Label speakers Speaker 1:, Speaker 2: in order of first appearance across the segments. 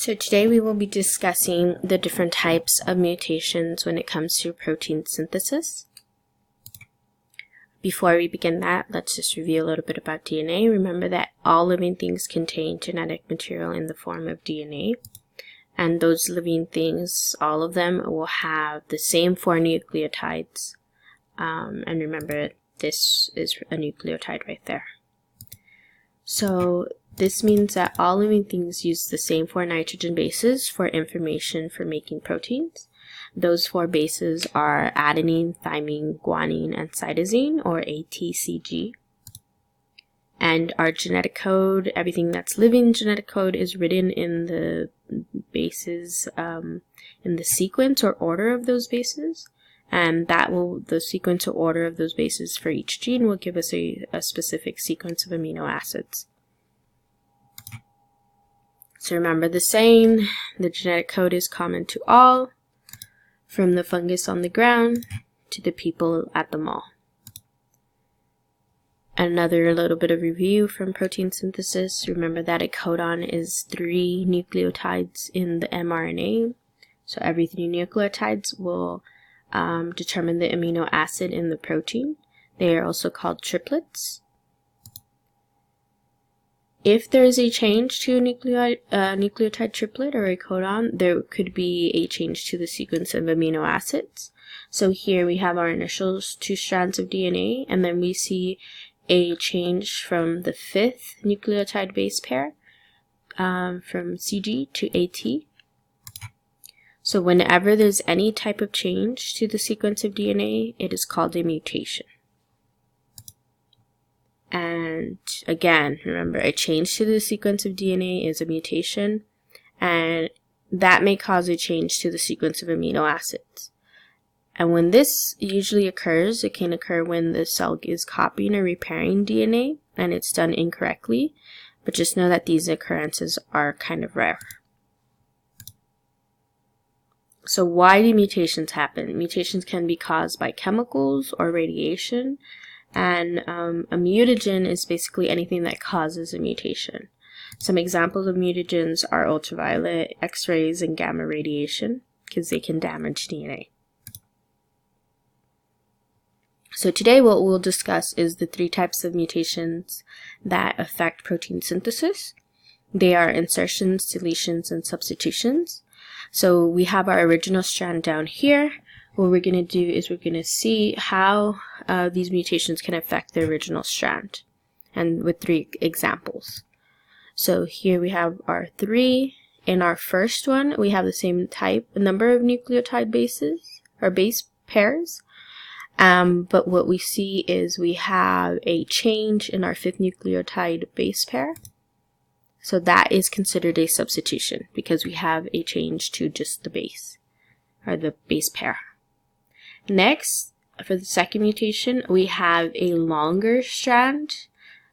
Speaker 1: So today we will be discussing the different types of mutations when it comes to protein synthesis. Before we begin that, let's just review a little bit about DNA. Remember that all living things contain genetic material in the form of DNA. And those living things, all of them, will have the same 4 nucleotides. And remember, this is a nucleotide right there. So this means that all living things use the same 4 nitrogen bases for information for making proteins. Those 4 bases are adenine, thymine, guanine, and cytosine, or ATCG. And our genetic code, everything that's living genetic code, is written in the bases, in the sequence or order of those bases. And the sequence or order of those bases for each gene will give us a specific sequence of amino acids. So remember the saying, the genetic code is common to all, from the fungus on the ground to the people at the mall. Another little bit of review from protein synthesis. Remember that a codon is 3 nucleotides in the mRNA. So every 3 nucleotides will determine the amino acid in the protein. They are also called triplets. If there is a change to a nucleotide triplet or a codon, there could be a change to the sequence of amino acids. So here we have our initial 2 strands of DNA, and then we see a change from the 5th nucleotide base pair from CG to AT. So whenever there's any type of change to the sequence of DNA, it is called a mutation. And again, remember, a change to the sequence of DNA is a mutation, and that may cause a change to the sequence of amino acids. And when this usually occurs, it can occur when the cell is copying or repairing DNA and it's done incorrectly, but just know that these occurrences are kind of rare. So why do mutations happen? Mutations can be caused by chemicals or radiation. And a mutagen is basically anything that causes a mutation. Some examples of mutagens are ultraviolet, X-rays, and gamma radiation, because they can damage DNA. So today what we'll discuss is the 3 types of mutations that affect protein synthesis. They are insertions, deletions, and substitutions. So we have our original strand down here. What we're going to do is we're going to see how these mutations can affect the original strand, and with 3 examples. So here we have our 3. In our first one, we have the same number of nucleotide bases, or base pairs, but what we see is we have a change in our 5th nucleotide base pair. So that is considered a substitution because we have a change to just the base, or the base pair. Next, for the second mutation, we have a longer strand,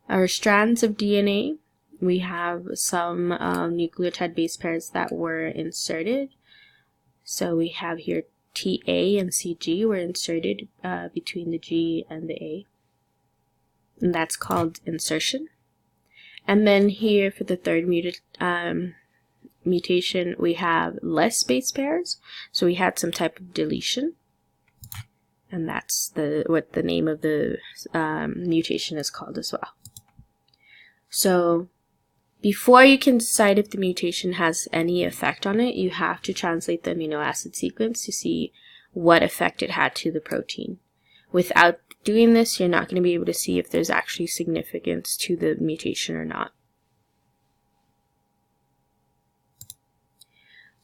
Speaker 1: or strands of DNA. We have some nucleotide base pairs that were inserted. So we have here TA and CG were inserted between the G and the A. And that's called insertion. And then here for the third mutation, we have less base pairs. So we had some type of deletion. And that's what the name of the mutation is called as well. So before you can decide if the mutation has any effect on it, you have to translate the amino acid sequence to see what effect it had to the protein. Without doing this, you're not going to be able to see if there's actually significance to the mutation or not.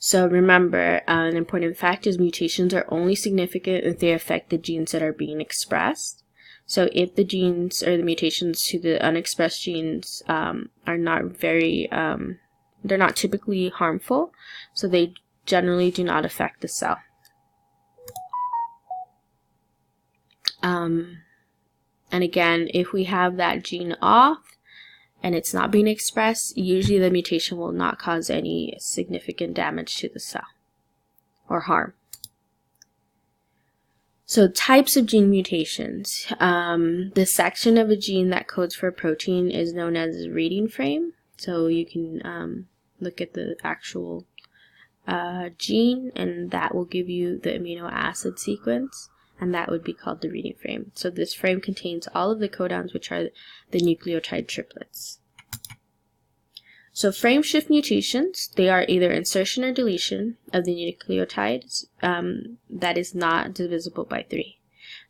Speaker 1: So remember, an important fact is mutations are only significant if they affect the genes that are being expressed. So if the genes or the mutations to the unexpressed genes are not they're not typically harmful, so they generally do not affect the cell. And again, if we have that gene off, and it's not being expressed, usually the mutation will not cause any significant damage to the cell or harm. So types of gene mutations. The section of a gene that codes for a protein is known as reading frame. So you can look at the actual gene, and that will give you the amino acid sequence, and that would be called the reading frame. So this frame contains all of the codons, which are the nucleotide triplets. So frame shift mutations, they are either insertion or deletion of the nucleotides that is not divisible by 3.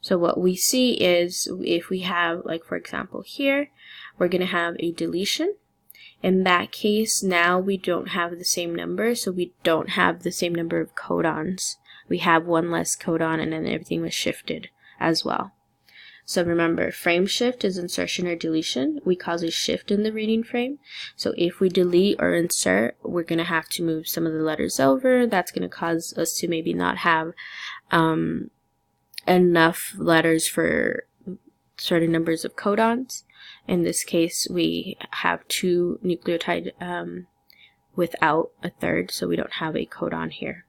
Speaker 1: So what we see is if we have, like for example here, we're going to have a deletion. In that case, now we don't have the same number, so we don't have the same number of codons. We have one less codon, and then everything was shifted as well. So remember, frame shift is insertion or deletion. We cause a shift in the reading frame. So if we delete or insert, we're going to have to move some of the letters over. That's going to cause us to maybe not have enough letters for certain numbers of codons. In this case, we have 2 nucleotide without a third, so we don't have a codon here.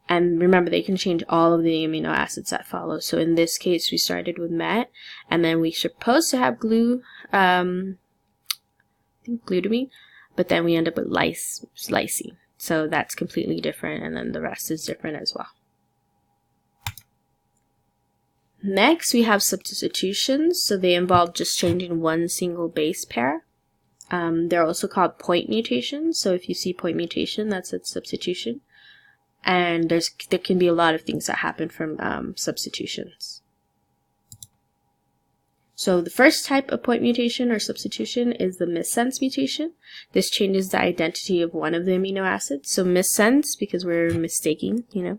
Speaker 1: And remember, they can change all of the amino acids that follow. So in this case, we started with met, and then we're supposed to have I think glutamine, but then we end up with lysine. So that's completely different, and then the rest is different as well. Next, we have substitutions. So they involve just changing one single base pair. They're also called point mutations. So if you see point mutation, that's a substitution. And there can be a lot of things that happen from substitutions. So the first type of point mutation or substitution is the missense mutation. This changes the identity of one of the amino acids. So missense, because we're mistaking, you know.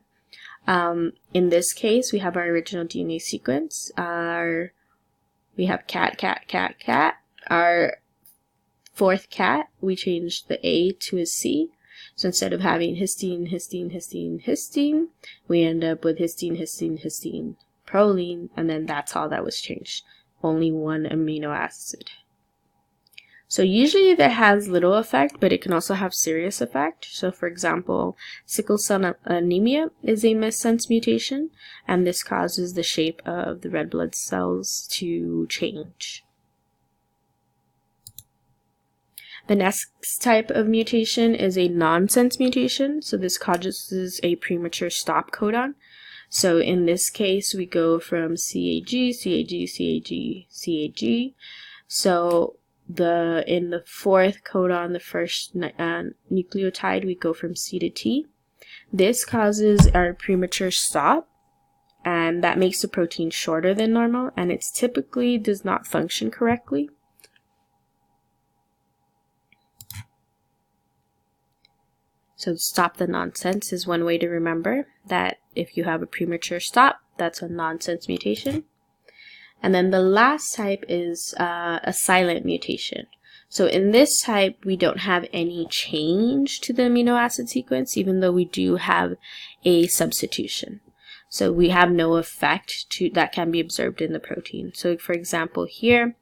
Speaker 1: In this case, we have our original DNA sequence. We have cat. Our fourth cat, we changed the A to a C. So instead of having histine, we end up with histine, proline, and then that's all that was changed. Only one amino acid. So usually that has little effect, but it can also have serious effect. So for example, sickle cell anemia is a missense mutation, and this causes the shape of the red blood cells to change. The next type of mutation is a nonsense mutation. So this causes a premature stop codon. So in this case, we go from CAG. So in the fourth codon, the first nucleotide, we go from C to T. This causes our premature stop, and that makes the protein shorter than normal, and it typically does not function correctly. So stop the nonsense is one way to remember that if you have a premature stop, that's a nonsense mutation. And then the last type is a silent mutation. So in this type, we don't have any change to the amino acid sequence, even though we do have a substitution. So we have no effect that can be observed in the protein. So for example, here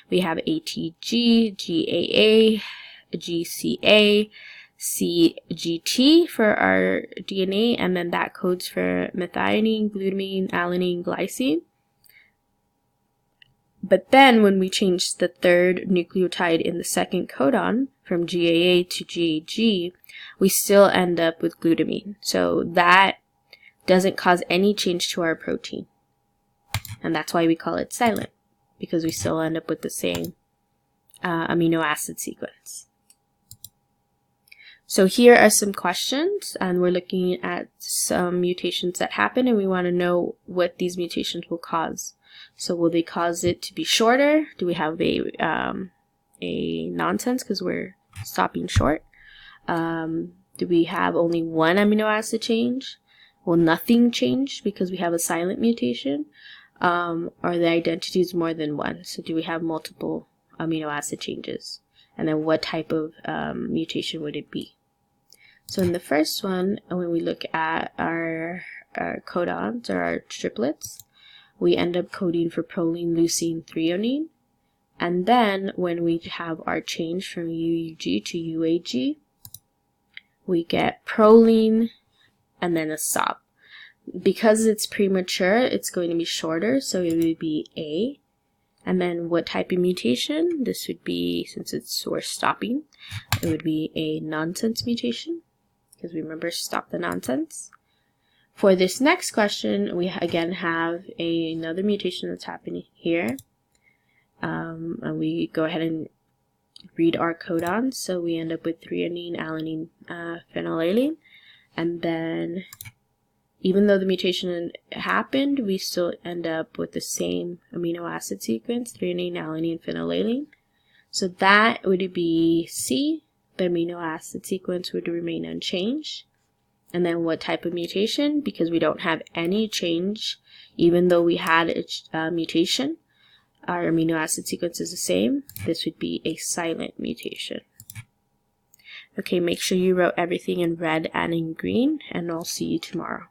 Speaker 1: we have ATG, GAA, GCA, CGT for our DNA, and then that codes for methionine, glutamine, alanine, glycine. But then when we change the third nucleotide in the second codon from GAA to GAG, we still end up with glutamine. So that doesn't cause any change to our protein. And that's why we call it silent, because we still end up with the same amino acid sequence. So here are some questions, and we're looking at some mutations that happen, and we want to know what these mutations will cause. So will they cause it to be shorter? Do we have a nonsense because we're stopping short? Do we have only one amino acid change? Will nothing change because we have a silent mutation? Or the identity is more than one? So do we have multiple amino acid changes? And then what type of mutation would it be? So in the first one, when we look at our codons or our triplets, we end up coding for proline, leucine, threonine. And then when we have our change from UUG to UAG, we get proline and then a stop. Because it's premature, it's going to be shorter, so it would be A. And then what type of mutation? This would be, since we're stopping, it would be a nonsense mutation, because remember, stop the nonsense. For this next question, we again have another mutation that's happening here. And we go ahead and read our codons. So we end up with threonine, alanine, phenylalanine. And then even though the mutation happened, we still end up with the same amino acid sequence, threonine, alanine, phenylalanine. So that would be C. The amino acid sequence would remain unchanged. And then what type of mutation? Because we don't have any change, even though we had a mutation, our amino acid sequence is the same. This would be a silent mutation. Okay, make sure you wrote everything in red and in green, and I'll see you tomorrow.